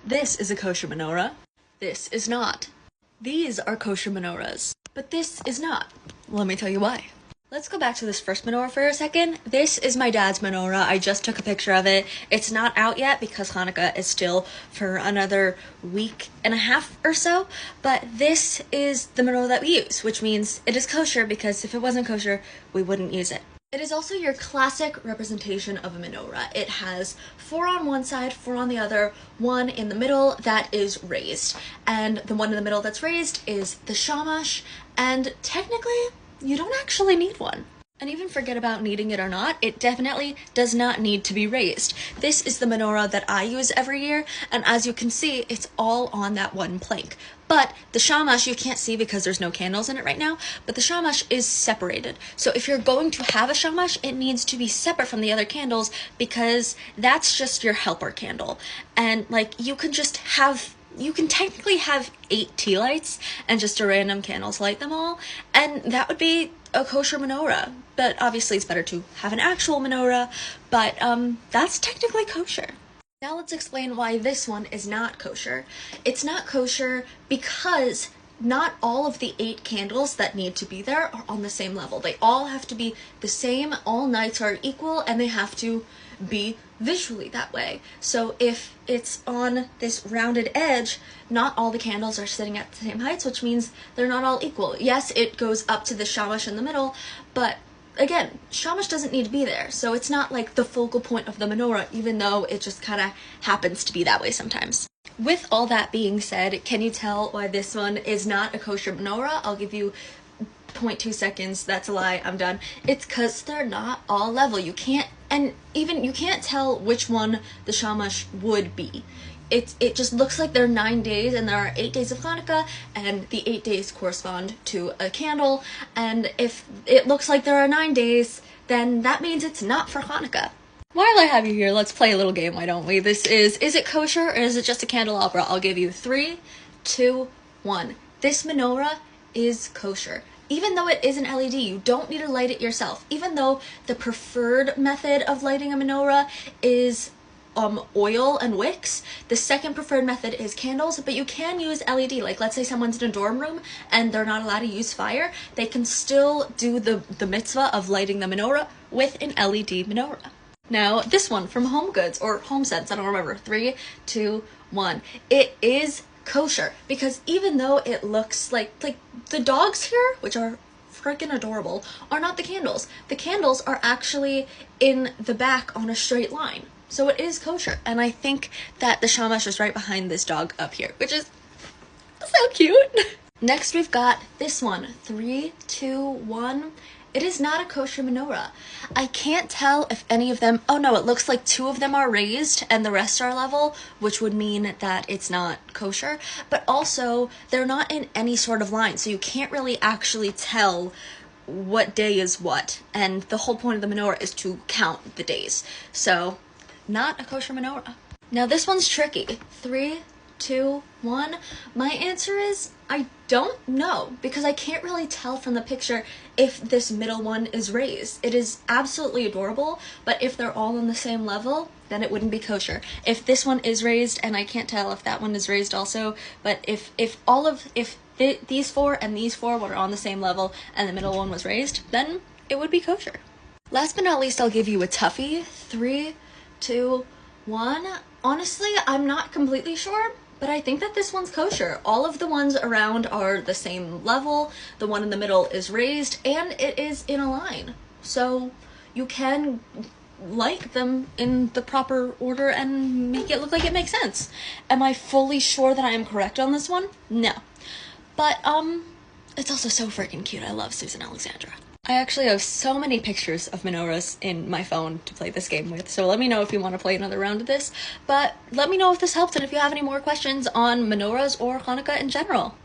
This is a kosher menorah. This is not. These are kosher menorahs, but this is not. Let me tell you why. Let's go back to this first menorah for a second. This is my dad's menorah. I just took a picture of it. It's not out yet because Hanukkah is still for another week and a half or so, but this is the menorah that we use, which means it is kosher because if it wasn't kosher, we wouldn't use it. It is also your classic representation of a menorah. It has 4 on one side, 4 on the other, 1 in the middle that is raised. And the one in the middle that's raised is the shamash, and technically, you don't actually need one. And even forget about needing it or not, it definitely does not need to be raised. This is the menorah that I use every year, and as you can see, it's all on that one plank. But the shamash you can't see because there's no candles in it right now, but the shamash is separated. So if you're going to have a shamash, it needs to be separate from the other candles because that's just your helper candle. And you can technically have 8 tea lights and just a random candle to light them all, and that would be a kosher menorah. But obviously it's better to have an actual menorah, but that's technically kosher. Now let's explain why this one is not kosher. It's not kosher because not all of the 8 candles that need to be there are on the same level. They all have to be the same, all nights are equal, and they have to be visually that way. So if it's on this rounded edge, not all the candles are sitting at the same heights, which means they're not all equal. Yes, it goes up to the shamash in the middle, but again, shamash doesn't need to be there, so it's not like the focal point of the menorah, even though it just kind of happens to be that way sometimes. With all that being said, can you tell why this one is not a kosher menorah? I'll give you 0.2 seconds. That's a lie. I'm done. It's because they're not all level. You can't tell which one the shamash would be. It just looks like they're 9 days, and there are 8 days of Hanukkah, and the 8 days correspond to a candle, and if it looks like there are 9 days, then that means it's not for Hanukkah. While I have you here, let's play a little game, why don't we? This is it kosher or is it just a candelabra? I'll give you 3, 2, 1. This menorah is kosher. Even though it is an LED, you don't need to light it yourself. Even though the preferred method of lighting a menorah is oil and wicks, the second preferred method is candles, but you can use LED. Like, let's say someone's in a dorm room and they're not allowed to use fire, they can still do the mitzvah of lighting the menorah with an LED menorah. Now, this one from Home Goods, or Home Sense, I don't remember. 3, 2, 1. It is kosher, because even though it looks like the dogs here, which are freaking adorable, are not the candles. The candles are actually in the back on a straight line. So it is kosher, and I think that the shamash is right behind this dog up here, which is so cute. Next we've got this one, 3, 2, 1. It is not a kosher menorah. I can't tell if any of them, oh no, it looks like 2 of them are raised and the rest are level, which would mean that it's not kosher, but also they're not in any sort of line, so you can't really actually tell what day is what, and the whole point of the menorah is to count the days. So, not a kosher menorah. Now this one's tricky. 3, 2, 1. My answer is I don't know, because I can't really tell from the picture if this middle one is raised. It is absolutely adorable, but if they're all on the same level, then it wouldn't be kosher. If this one is raised, and I can't tell if that one is raised also, but if these 4 and these 4 were on the same level and the middle one was raised, then it would be kosher. Last but not least, I'll give you a toughie. 3, 2, 1. Honestly, I'm not completely sure, but I think that this one's kosher. All of the ones around are the same level, the one in the middle is raised, and it is in a line. So you can light them in the proper order and make it look like it makes sense. Am I fully sure that I am correct on this one? No. But, it's also so freaking cute. I love Susan Alexandra. I actually have so many pictures of menorahs in my phone to play this game with, so let me know if you want to play another round of this, but let me know if this helped and if you have any more questions on menorahs or Hanukkah in general.